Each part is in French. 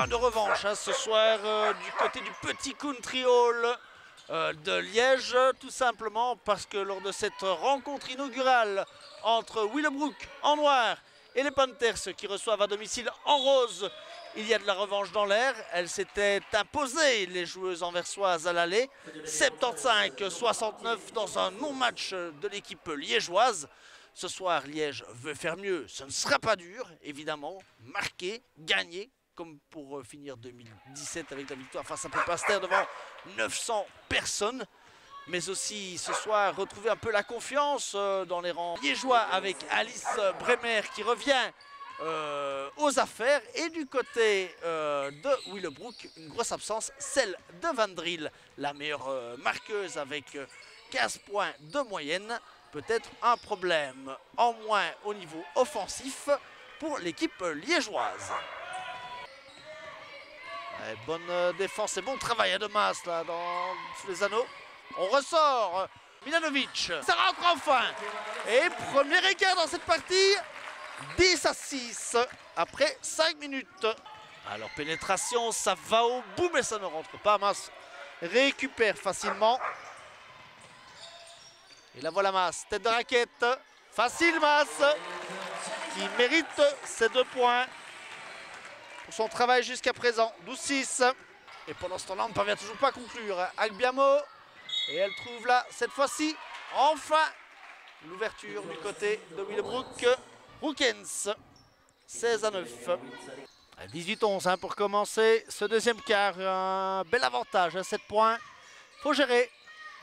point de revanche hein, ce soir du côté du petit Country Hall de Liège, tout simplement parce que lors de cette rencontre inaugurale entre Willebroek en noir et les Panthers qui reçoivent à domicile en rose, il y a de la revanche dans l'air. Elle s'était imposée, les joueuses anversoises à l'aller, 75-69 dans un non-match de l'équipe liégeoise. Ce soir, Liège veut faire mieux. Ce ne sera pas dur, évidemment. Marquer, gagner, comme pour finir 2017 avec la victoire face à Pepinster devant 900 personnes. Mais aussi, ce soir, retrouver un peu la confiance dans les rangs liégeois avec Alice Bremer qui revient aux affaires. Et du côté de Willebroek, une grosse absence, celle de Van Driel, la meilleure marqueuse avec 15 points de moyenne. Peut-être un problème en moins au niveau offensif pour l'équipe liégeoise. Ouais, bonne défense et bon travail de masse là sous les anneaux. On ressort Milanovic, ça rentre enfin. Et premier écart dans cette partie, 10-6 après 5 minutes. Alors pénétration, ça va au bout mais ça ne rentre pas. Masse récupère facilement. Et la voilà Masse, tête de raquette, facile Masse, qui mérite ses 2 points pour son travail jusqu'à présent, 12-6. Et pendant ce temps-là, on ne parvient toujours pas à conclure. Agbiamo, et elle trouve là, cette fois-ci, enfin, l'ouverture du côté de Willebroek. Broekens, 16-9. 18-11 hein, pour commencer ce deuxième quart. Un bel avantage, 7 points. Il faut gérer.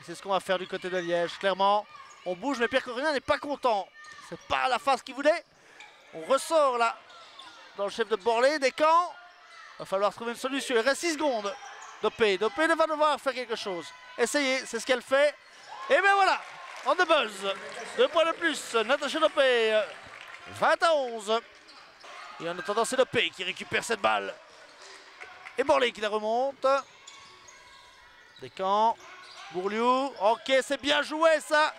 C'est ce qu'on va faire du côté de Liège. Clairement, on bouge, mais Pierre Corrignan n'est pas content. C'est pas la phase qu'il voulait. On ressort là dans le chef de Borlée, des camps. Il va falloir trouver une solution. Il reste 6 secondes. Dopé va devoir faire quelque chose. Essayez, c'est ce qu'elle fait. Et bien voilà, on the buzz. 2 points de plus. Natacha Dopé, 20-11. Et en attendant, c'est Dopé qui récupère cette balle. Et Borlée qui la remonte. Des camps. Bourliou, ok, c'est bien joué ça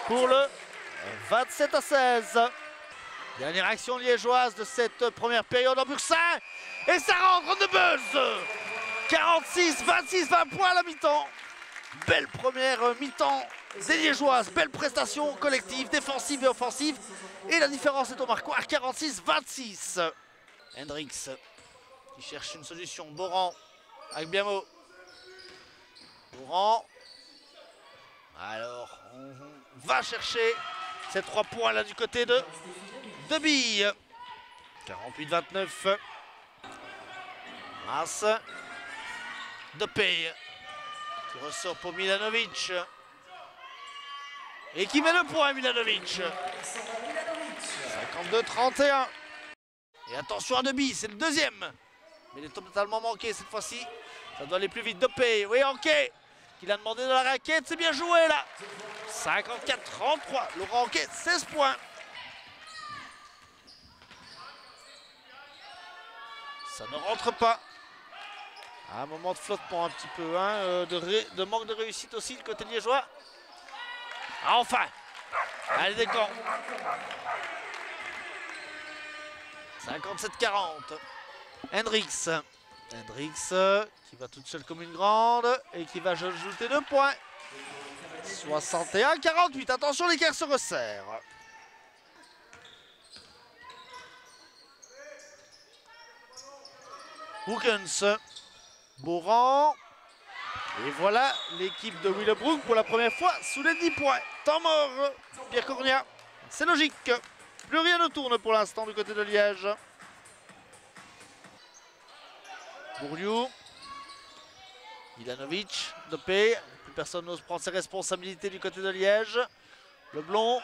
pour le 27-16. Dernière action liégeoise de cette première période en Bursin. Et ça rentre en de buzz. 46, 26, 20 points à la mi-temps. Belle première mi-temps des liégeoises. Belle prestation collective, défensive et offensive. Et la différence est au marquoir, 46-26. Hendrix qui cherche une solution. Boran, Agbiamo. Boran. Alors, on va chercher ces 3 points là du côté de Bille. 48-29. Masse. Dopé qui ressort pour Milanovic. Et qui met le point, Milanovic. 52-31. Et attention à Bille, c'est le deuxième. Mais il est totalement manqué cette fois-ci. Ça doit aller plus vite. Dopé, oui, ok. Qu'il a demandé de la raquette, c'est bien joué là. 54-33. Laurent Anquet, 16 points. Ça ne rentre pas. Un moment de flottement un petit peu, hein, de manque de réussite aussi du côté liégeois. Ah, enfin. Allez, des camps. 57-40. Hendrix. Hendrix qui va toute seule comme une grande et qui va ajouter 2 points. 61-48. Attention, l'écart se resserre. Broekens. Boran. Et voilà l'équipe de Willebroek pour la première fois sous les 10 points. Temps mort, Pierre Corrignan. C'est logique. Plus rien ne tourne pour l'instant du côté de Liège. Bourliou. Milanovic. Dopé. Plus personne n'ose prendre ses responsabilités du côté de Liège. Leblond.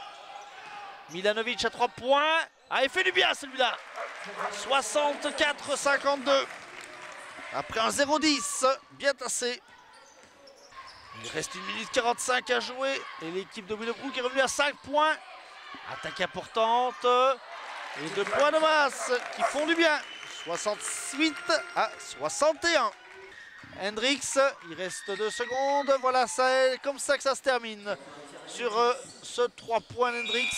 Milanovic à 3 points. Ah, il fait du bien celui-là. 64-52. Après un 0-10. Bien tassé. Il reste 1 minute 45 à jouer. Et l'équipe de Willebroek est revenue à 5 points. Attaque importante. Et 2 points de masse qui font du bien. 68-61. Hendrix, il reste 2 secondes. Voilà, c'est comme ça que ça se termine. Sur ce 3 points d'Hendrix.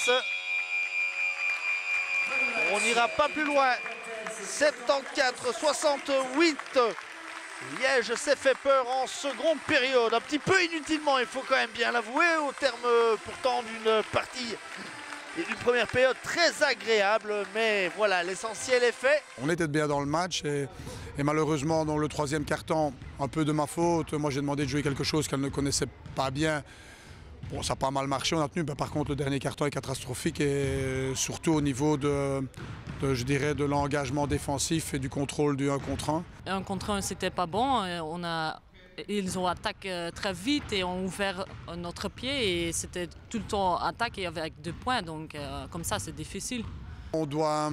On n'ira pas plus loin 74-68. Liège s'est fait peur en seconde période, un petit peu inutilement, il faut quand même bien l'avouer, au terme pourtant d'une partie et d'une première période très agréable, mais voilà, l'essentiel est fait. On était bien dans le match et malheureusement dans le troisième quart-temps, un peu de ma faute, moi j'ai demandé de jouer quelque chose qu'elle ne connaissait pas bien. Bon, ça a pas mal marché, on a tenu, mais par contre le dernier carton est catastrophique et surtout au niveau je dirais, de l'engagement défensif et du contrôle du 1 contre 1. 1 contre 1, c'était pas bon. Ils ont attaqué très vite et ont ouvert notre pied et c'était tout le temps attaque et avec 2 points, donc comme ça c'est difficile. On doit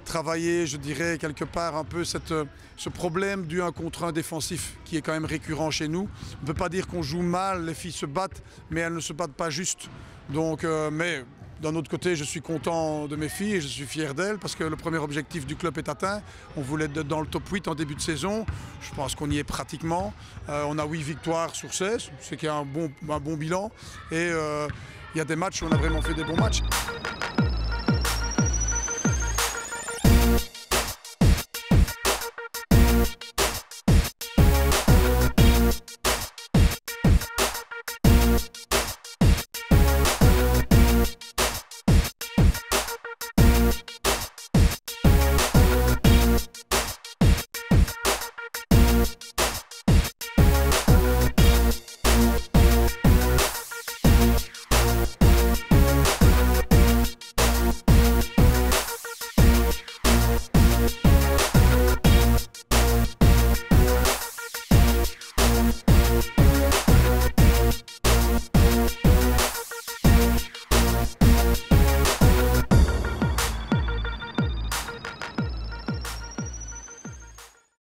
travailler, je dirais, quelque part un peu ce problème du 1 contre 1 défensif qui est quand même récurrent chez nous. On ne peut pas dire qu'on joue mal, les filles se battent, mais elles ne se battent pas juste. Donc, mais d'un autre côté, je suis content de mes filles et je suis fier d'elles parce que le premier objectif du club est atteint. On voulait être dans le top 8 en début de saison. Je pense qu'on y est pratiquement. On a 8 victoires sur 16, ce qui est un bon bilan. Et il y a des matchs où on a vraiment fait des bons matchs.